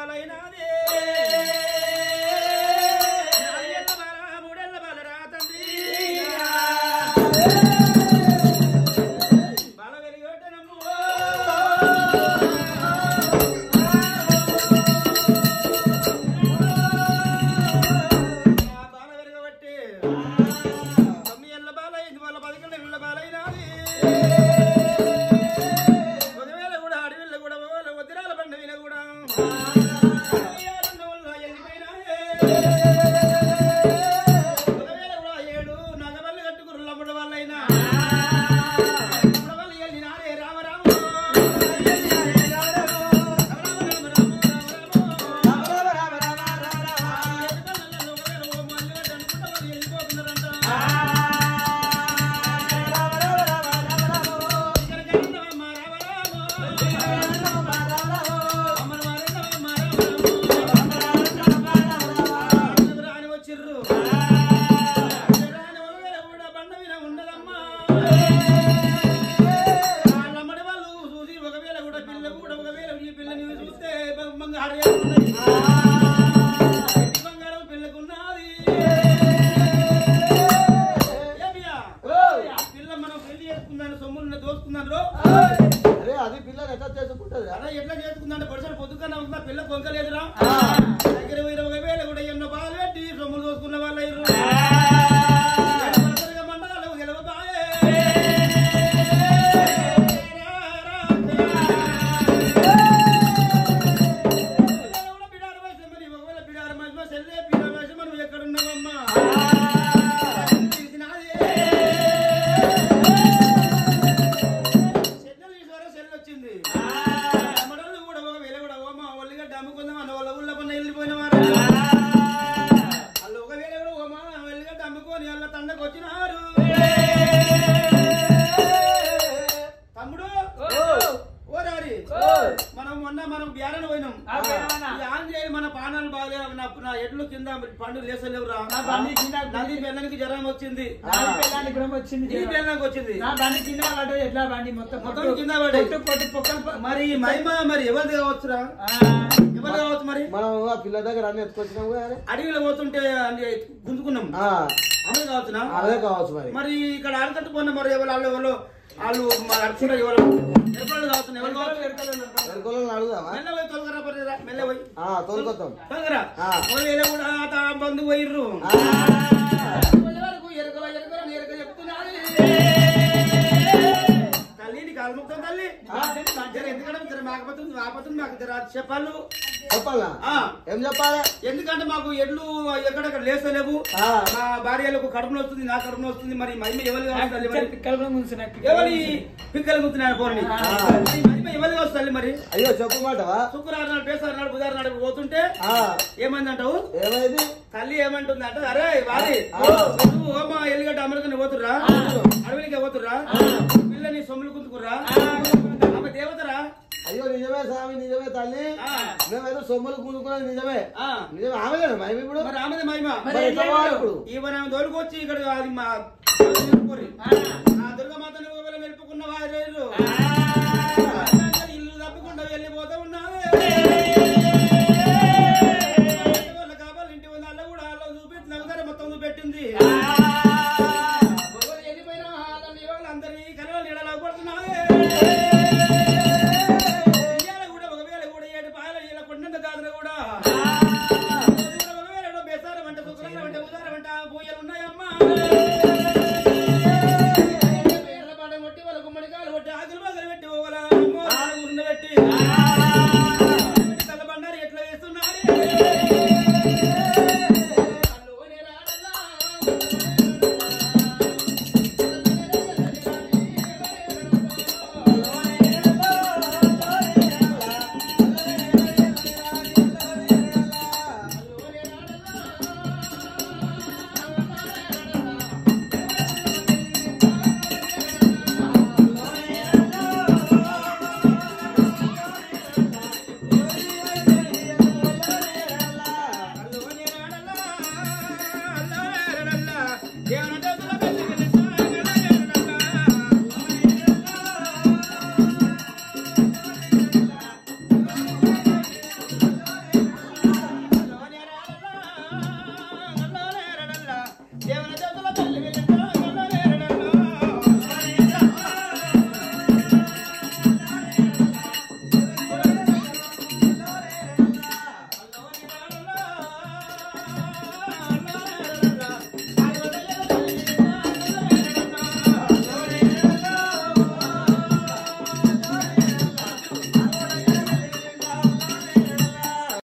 బాలైనాది మూడేళ్ల బాలరా తండ్రి బాల వెలిగొట్టనమ్ము బాల వెలిగబట్టి 9 ఏళ్ల బాల 5 వాళ్ళ 11 ఏళ్ల బాలైనాది ఎట్లా చేసుకుందంటే పొడిసలు పొద్దుకన్నా ఉందా పిల్ల కొంకలేదురా దగ్గర 20,000 కూడా ఎన్నో బాధలు పెట్టి సొమ్ములు దోసుకున్న వాళ్ళు మండలాలు గెలవబాయే బిడారు వయసు మరి ఒకవేళ బిడారు మధ్య సెల్లే బిడారు వయసు మనం ఎక్కడున్నావమ్మా సెల్ వచ్చింది తండకు వచ్చినారు తమ్ముడు ఓరారి మనం బ్యారని పోయినాం ఆంజనేయులు మన పానాలు బాగా నా ఎడ్లు కింద పండు లేసలేవురా నది పెళ్ళనికి జ్వరం వచ్చింది మొత్తం కింద పడి మరి మహిమ మరి ఎవరిది కావచ్చురా ఎవరు కావచ్చు మరి మనం పిల్ల దగ్గర అన్ని ఎత్తుకొచ్చినాం అడవిలో పోతుంటే గుంజుకున్నాం అదే కావచ్చునా అదే కావచ్చు మరి ఇక్కడ ఆడకట్టు పోయినా మరి ఎవరు వాళ్ళు అడుగుతున్నారు ఎవరు ఎరుకలు కావచ్చు ఎవరు కావచ్చు అడుగుదామా మెల్ల పోయి తోలుకొద్దాం తొందరా కూడా బంధు పోయిర్రు ఎరుకల ఎరుక చెప్తున్నారు తల్లిని కాలుముక్తాం తల్లి ఎందుకంటే మాకపోతుంది ఆపతుంది మాకు చెప్పాలి చెప్పాలా ఏం చెప్పాలి ఎందుకంటే మాకు ఎడ్లు ఎక్కడెక్కడ లేస్తలేవు మా భార్యలకు కడుపున వస్తుంది నా కడుపున వస్తుంది మరి మహిమ ఎవరు ఎవరి పిక్కలు గుర్తున్నాయి పోనీ మహిమ ఎవరు వస్తుంది మరి అయ్యో చెప్పు మాటవా శుక్రవారం నాడు పేసారు నాడు బుధవారం నాడు పోతుంటే ఏమైంది అంటావు ఏమైంది తల్లి ఏమంటుంది అంటే అరే వారి ఓమా ఎల్లిగడ్డ అమెరికన్ పోతుర్రా అడవిలికి పోతుర్రా పిల్లని సొమ్ములు కుంటుకుర్రా ఆమె దేవతరా అయ్యో నిజమే స్వామి నిజమే తల్లి మేమైతే సొమ్ములు కూనుకున్నది నిజమే నిజమే ఆమె కదా మహిమ ఇప్పుడు మరి ఆమెది మహిమ ఇప్పుడు ఈమె దొరికొచ్చి ఇక్కడ అది మా దుర్గమాతను నిలుపుకున్న వారు